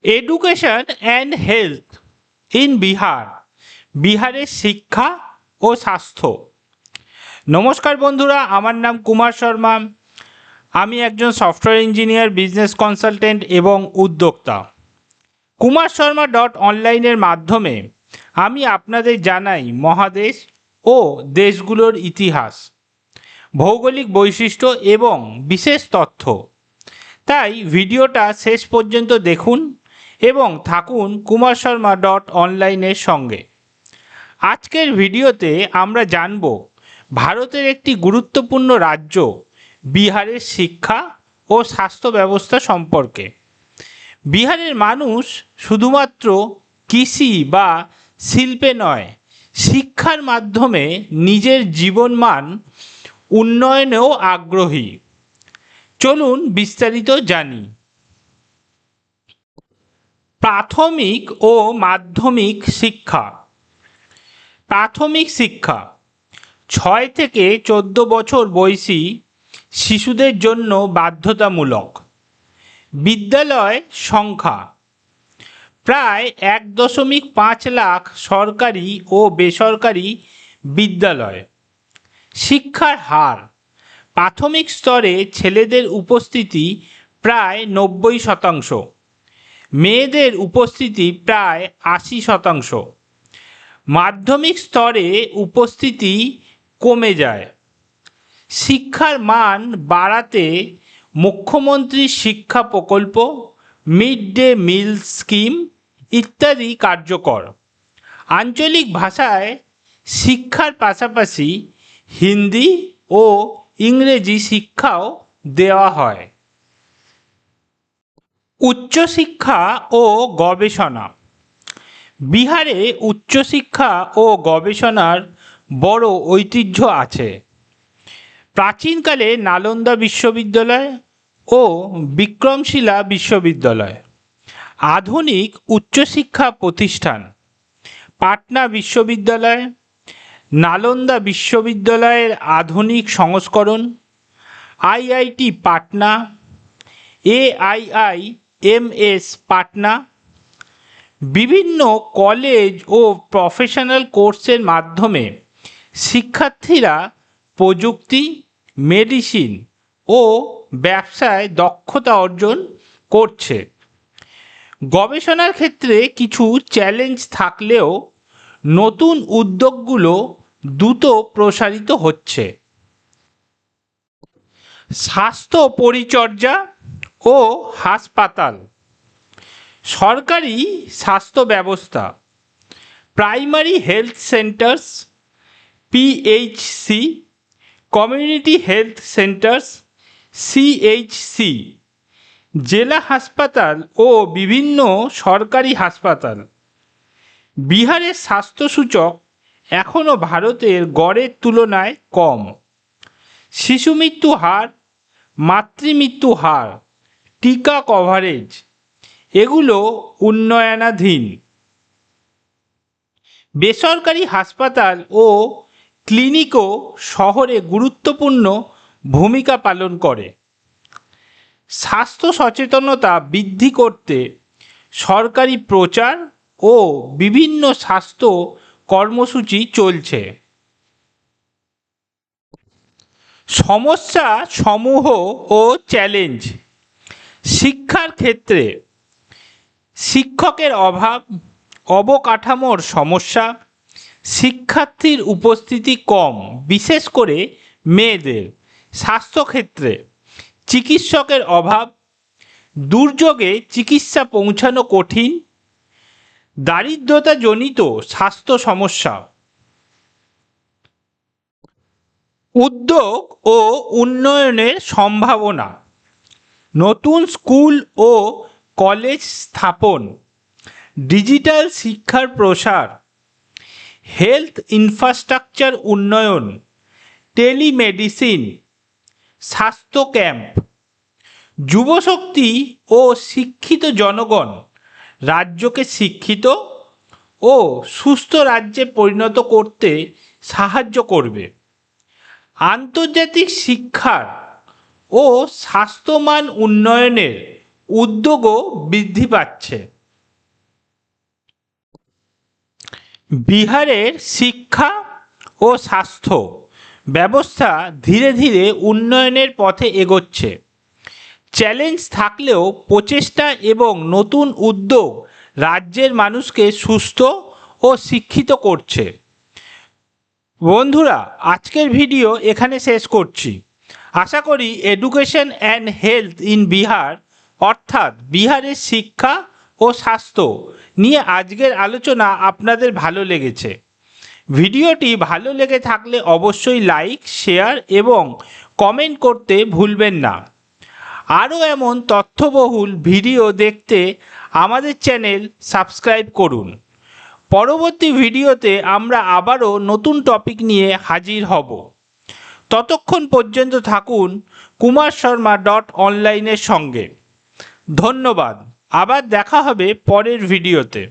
Education and health in Bihar, বিহারের শিক্ষা ও স্বাস্থ্য। নমস্কার বন্ধুরা, আমার নাম কুমার শর্মা। আমি একজন সফটওয়্যার ইঞ্জিনিয়ার, বিজনেস কনসালটেন্ট এবং উদ্যোক্তা। কুমার শর্মা অনলাইনের মাধ্যমে আমি আপনাদের জানাই মহাদেশ ও দেশগুলোর ইতিহাস, ভৌগোলিক বৈশিষ্ট্য এবং বিশেষ তথ্য। তাই ভিডিওটা শেষ পর্যন্ত দেখুন এবং থাকুন কুমার শর্মা অনলাইনের সঙ্গে। আজকের ভিডিওতে আমরা জানব ভারতের একটি গুরুত্বপূর্ণ রাজ্য বিহারের শিক্ষা ও স্বাস্থ্য ব্যবস্থা সম্পর্কে। বিহারের মানুষ শুধুমাত্র কৃষি বা শিল্পে নয়, শিক্ষার মাধ্যমে নিজের জীবনমান উন্নয়নেও আগ্রহী। চলুন বিস্তারিত জানি। প্রাথমিক ও মাধ্যমিক শিক্ষা। প্রাথমিক শিক্ষা 6 থেকে 14 বছর বয়সী শিশুদের জন্য বাধ্যতামূলক। বিদ্যালয় সংখ্যা প্রায় 1.5 লাখ সরকারি ও বেসরকারি বিদ্যালয়। শিক্ষার হার প্রাথমিক স্তরে ছেলেদের উপস্থিতি প্রায় 90%, মেয়েদের উপস্থিতি প্রায় 80%। মাধ্যমিক স্তরে উপস্থিতি কমে যায়। শিক্ষার মান বাড়াতে মুখ্যমন্ত্রীর শিক্ষা প্রকল্প, মিড ডে মিল স্কিম ইত্যাদি কার্যকর। আঞ্চলিক ভাষায় শিক্ষার পাশাপাশি হিন্দি ও ইংরেজি শিক্ষাও দেওয়া হয়। উচ্চশিক্ষা ও গবেষণা। বিহারে উচ্চশিক্ষা ও গবেষণার বড় ঐতিহ্য আছে। প্রাচীনকালে নালন্দা বিশ্ববিদ্যালয় ও বিক্রমশিলা বিশ্ববিদ্যালয়। আধুনিক উচ্চশিক্ষা প্রতিষ্ঠান পাটনা বিশ্ববিদ্যালয়, নালন্দা বিশ্ববিদ্যালয়ের আধুনিক সংস্করণ, আইআইটি পাটনা, AIIMS পাটনা। বিভিন্ন কলেজ ও প্রফেশনাল কোর্সের মাধ্যমে শিক্ষার্থীরা প্রযুক্তি, মেডিসিন ও ব্যবসায় দক্ষতা অর্জন করছে। গবেষণার ক্ষেত্রে কিছু চ্যালেঞ্জ থাকলেও নতুন উদ্যোগগুলো দ্রুত প্রসারিত হচ্ছে। স্বাস্থ্য পরিচর্যা ও হাসপাতাল। সরকারি স্বাস্থ্য ব্যবস্থা primary health centres PHC, community health centres CHC, জেলা হাসপাতাল ও বিভিন্ন সরকারি হাসপাতাল। বিহারের স্বাস্থ্যসূচক এখনও ভারতের গড়ের তুলনায় কম। শিশু মৃত্যু হার, মাতৃমৃত্যু হার, টিকা কভারেজ এগুলো উন্নয়নাধীন। বেসরকারি হাসপাতাল ও ক্লিনিকও শহরে গুরুত্বপূর্ণ ভূমিকা পালন করে। স্বাস্থ্য সচেতনতা বৃদ্ধি করতে সরকারি প্রচার ও বিভিন্ন স্বাস্থ্য কর্মসূচি চলছে। সমস্যা সমূহ ও চ্যালেঞ্জ। শিক্ষার ক্ষেত্রে শিক্ষকের অভাব, অবকাঠামোর সমস্যা, শিক্ষার্থীর উপস্থিতি কম, বিশেষ করে মেয়েদের। স্বাস্থ্যক্ষেত্রে চিকিৎসকের অভাব, দুর্যোগে চিকিৎসা পৌঁছানো কঠিন, দারিদ্রতাজনিত স্বাস্থ্য সমস্যা। উদ্যোগ ও উন্নয়নের সম্ভাবনা। নতুন স্কুল ও কলেজ স্থাপন, ডিজিটাল শিক্ষার প্রসার, হেলথ ইনফ্রাস্ট্রাকচার উন্নয়ন, টেলিমেডিসিন, স্বাস্থ্য ক্যাম্প। যুবশক্তি ও শিক্ষিত জনগণ রাজ্যকে শিক্ষিত ও সুস্থ রাজ্যে পরিণত করতে সাহায্য করবে। আন্তর্জাতিক শিক্ষার ও স্বাস্থ্যমান উন্নয়নের উদ্যোগও বৃদ্ধি পাচ্ছে। বিহারের শিক্ষা ও স্বাস্থ্য ব্যবস্থা ধীরে ধীরে উন্নয়নের পথে এগোচ্ছে। চ্যালেঞ্জ থাকলেও প্রচেষ্টা এবং নতুন উদ্যোগ রাজ্যের মানুষকে সুস্থ ও শিক্ষিত করছে। বন্ধুরা, আজকের ভিডিও এখানে শেষ করছি। আশা করি education and health in Bihar অর্থাৎ বিহারের শিক্ষা ও স্বাস্থ্য নিয়ে আজকের আলোচনা আপনাদের ভালো লেগেছে। ভিডিওটি ভালো লেগে থাকলে অবশ্যই লাইক, শেয়ার এবং কমেন্ট করতে ভুলবেন না। আরও এমন তথ্যবহুল ভিডিও দেখতে আমাদের চ্যানেল সাবস্ক্রাইব করুন। পরবর্তী ভিডিওতে আমরা আবারও নতুন টপিক নিয়ে হাজির হব। ততক্ষণ পর্যন্ত থাকুন kumarsharma.online এর সঙ্গে। ধন্যবাদ। আবার দেখা হবে পরের ভিডিওতে।